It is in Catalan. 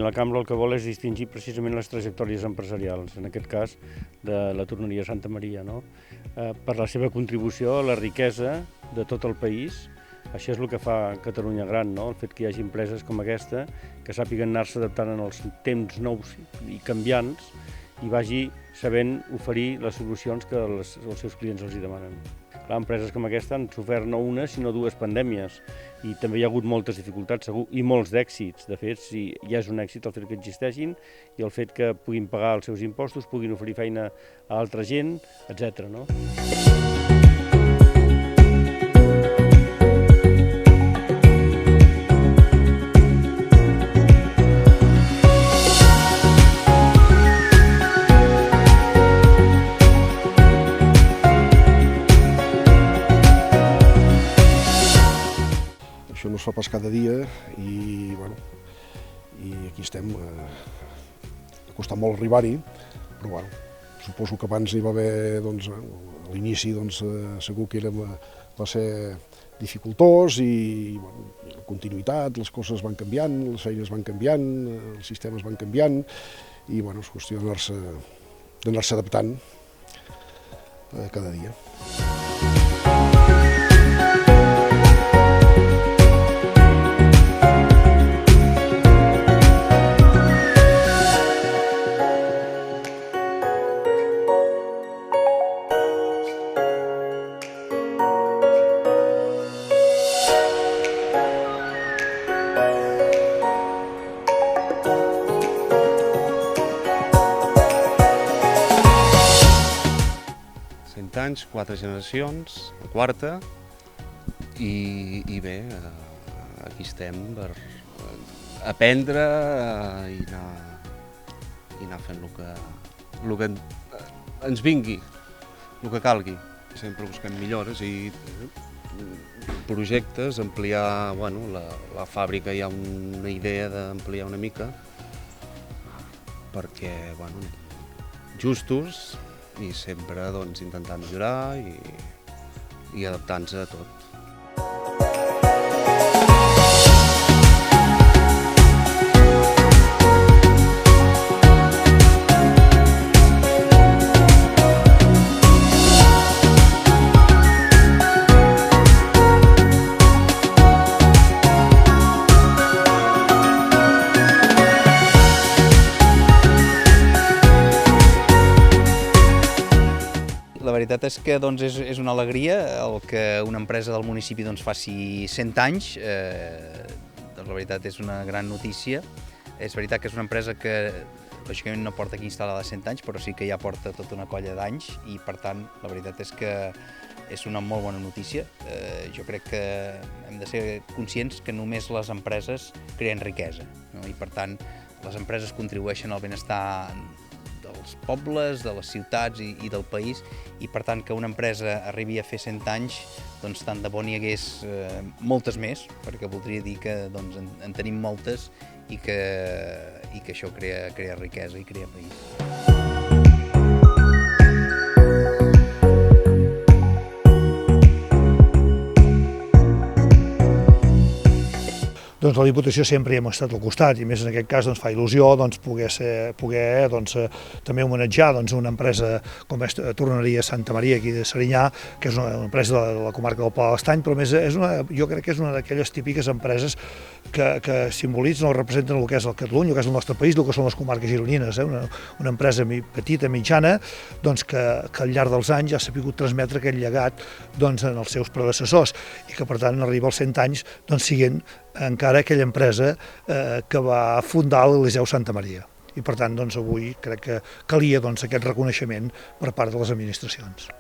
La Cambra el que vol és distingir precisament les trajectòries empresarials, en aquest cas de la torneria Santa Maria, no? Per la seva contribució a la riquesa de tot el país. Això és el que fa Catalunya gran, no? El fet que hi hagi empreses com aquesta que sàpiguen anar-se adaptant en els temps nous i canviants i vagi sabent oferir les solucions que els seus clients els demanen. Clar, empreses com aquesta han sofert no una, sinó dues pandèmies i també hi ha hagut moltes dificultats, segur, i molts d'èxits. De fet, sí, ja és un èxit el fet que existeixin i el fet que puguin pagar els seus impostos, puguin oferir feina a altra gent, etc. no? Això no es fa pas cada dia i aquí estem. Ha costat molt arribar-hi, però suposo que abans hi va haver, a l'inici segur que va ser dificultós i la continuïtat, les coses van canviant, les feines van canviant, els sistemes van canviant i és qüestió d'anar-se adaptant cada dia. Anys, 4 generacions, la quarta, i bé, aquí estem per aprendre i anar fent el que ens vingui, el que calgui. Sempre busquem millores i projectes, ampliar la fàbrica, hi ha una idea d'ampliar una mica perquè, justos, i sempre intentar millorar i adaptar-nos a tot. La veritat és que és una alegria el que una empresa del municipi faci 100 anys. La veritat és una gran notícia. És veritat que és una empresa que lògicament no porta aquí instal·lada 100 anys, però sí que ja porta tota una colla d'anys i per tant la veritat és que és una molt bona notícia. Jo crec que hem de ser conscients que només les empreses creen riquesa, no? I per tant les empreses contribueixen al benestar dels pobles, de les ciutats i del país, i per tant que una empresa arribi a fer 100 anys, tant de bo n'hi hagués moltes més, perquè voldria dir que en tenim moltes i que això crea riquesa i crea país. La Diputació sempre hi hem estat al costat i més en aquest cas fa il·lusió poder també homenatjar una empresa com és Torneria Santa Maria aquí de Serinyà, que és una empresa de la comarca del Pla de l'Estany, però més jo crec que és una d'aquelles típiques empreses que simbolitzen o representen el que és el Catalunya, el que és el nostre país, el que són les comarques gironines, una empresa petita, mitjana, que al llarg dels anys ha sabut transmetre aquest llegat en els seus predecessors i que per tant arriba als 100 anys siguent encara aquella empresa que va fundar l'Eliseu Santa Maria. I per tant avui crec que calia aquest reconeixement per part de les administracions.